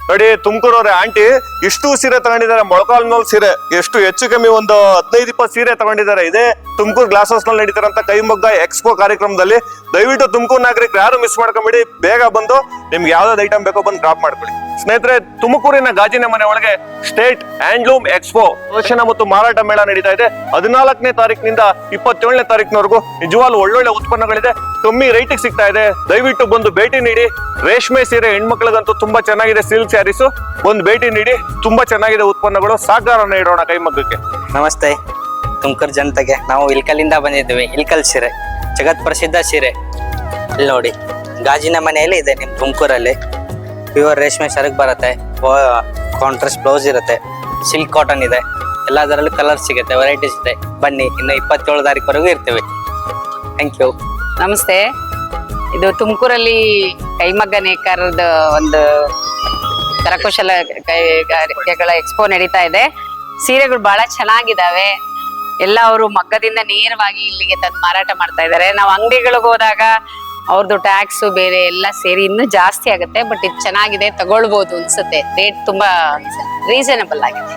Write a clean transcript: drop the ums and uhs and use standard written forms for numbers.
ನೋಡಿ ತುಮಕೂರವ್ರೆ ಆಂಟಿ ಇಷ್ಟು ಸೀರೆ ತಗೊಂಡಿದ್ದಾರೆ, ಮೊಳಕಾಲ್ನಲ್ಲಿ ಸೀರೆ ಎಷ್ಟು ಹೆಚ್ಚು ಕಮ್ಮಿ ಒಂದು 15-20 ಸೀರೆ ತಗೊಂಡಿದ್ದಾರೆ. ಇದೇ ತುಮಕೂರು ಗ್ಲಾಸ್ ಹೌಸ್ ನಲ್ಲಿ ನಡೀತಾರಂತ ಕೈಮಗ್ಗ ಎಕ್ಸ್ಪೋ ಕಾರ್ಯಕ್ರಮದಲ್ಲಿ. ದಯವಿಟ್ಟು ತುಮಕೂರು ನಾಗರಿಕರು ಯಾರು ಮಿಸ್ ಮಾಡ್ಕೊಂಬಿಡಿ, ಬೇಗ ಬಂದು ನಿಮ್ಗೆ ಯಾವ್ದಾವ್ದು ಐಟಮ್ ಬೇಕೋ ಬಂದು ಡ್ರಾಪ್ ಮಾಡ್ಕೊಳ್ಳಿ. ಸ್ನೇಹಿತರೆ, ತುಮಕೂರಿನ ಗಾಜಿನ ಮನೆ ಒಳಗೆ ಸ್ಟೇಟ್ ಹ್ಯಾಂಡ್ಲೂಮ್ ಎಕ್ಸ್ಪೋ ಪ್ರದರ್ಶನ ಮತ್ತು ಮಾರಾಟ ಮೇಳ ನಡೀತಾ ಇದೆ. 14ನೇ ತಾರೀಕಿನಿಂದ 27ನೇ ತಾರೀಕಿನವರೆಗೂ ನಿಜವಾಗ್ಲೂ ಒಳ್ಳೊಳ್ಳೆ ಉತ್ಪನ್ನಗಳಿದೆ, ಕಮ್ಮಿ ರೇಟಿಗೆ ಸಿಗ್ತಾ ಇದೆ. ದಯವಿಟ್ಟು ಬಂದು ಭೇಟಿ ನೀಡಿ. ರೇಷ್ಮೆ ಸೀರೆ ಹೆಣ್ಮಕ್ಳಿಗಂತೂ ತುಂಬಾ ಚೆನ್ನಾಗಿದೆ, ಸಿಲ್ಕ್ ಸ್ಯಾರೀಸು. ಒಂದು ಭೇಟಿ ನೀಡಿ, ತುಂಬಾ ಚೆನ್ನಾಗಿದೆ ಉತ್ಪನ್ನಗಳು. ಸಹಕಾರ ನೀಡೋಣ ಕೈಮಗ್ಗಕ್ಕೆ. ನಮಸ್ತೆ ತುಮಕೂರು ಜನತೆಗೆ. ನಾವು ಇಲ್ಕಲ್ಲಿಂದ ಬಂದಿದ್ದೀವಿ. ಇಲ್ಕಲ್ ಸೀರೆ ಜಗತ್ ಪ್ರಸಿದ್ಧ ಸೀರೆ. ಇಲ್ಲಿ ನೋಡಿ, ಗಾಜಿನ ಮನೆಯಲ್ಲಿ ಇದೆ ನಿಮ್ಮ ತುಮಕೂರಲ್ಲಿ. ಪ್ಯೂರ್ ರೇಷ್ಮೆ ಸರಕು ಬರುತ್ತೆ, ಕಾಂಟ್ರಾಸ್ಟ್ ಬ್ಲೌಸ್ ಇರುತ್ತೆ, ಸಿಲ್ಕ್ ಕಾಟನ್ ಇದೆ, ಎಲ್ಲದರಲ್ಲೂ ಕಲರ್ ಸಿಗುತ್ತೆ, ವೆರೈಟೀಸ್ ಇದೆ. ಬನ್ನಿ, ಇನ್ನು 27 ತಾರೀಕುವರೆಗೂ ಇರ್ತೀವಿ. Thank you. ನಮಸ್ತೆ. ಇದು ತುಮಕೂರಲ್ಲಿ ಕೈಮಗ್ಗ ನೇಕಾರದ ಒಂದು ಕರಕುಶಲ ಕೈಗಾರಿಕೆಗಳ ಎಕ್ಸ್ಪೋ ನಡೀತಾ ಇದೆ. ಸೀರೆಗಳು ಬಹಳ ಚೆನ್ನಾಗಿದ್ದಾವೆ. ಎಲ್ಲ ಅವರು ಮಗ್ಗದಿಂದ ನೇರವಾಗಿ ಇಲ್ಲಿಗೆ ತಂದು ಮಾರಾಟ ಮಾಡ್ತಾ ಇದ್ದಾರೆ. ನಾವು ಅಂಗಡಿಗಳಿಗೆ ಹೋದಾಗ ಅವ್ರದ್ದು ಟ್ಯಾಕ್ಸು ಬೇರೆ ಎಲ್ಲ ಸೇರಿ ಇನ್ನೂ ಜಾಸ್ತಿ ಆಗುತ್ತೆ. ಬಟ್ ಇದು ಚೆನ್ನಾಗಿದೆ, ತಗೊಳ್ಬೋದು ಅನ್ಸುತ್ತೆ. ರೇಟ್ ತುಂಬಾ ರೀಸನಬಲ್ ಆಗಿದೆ.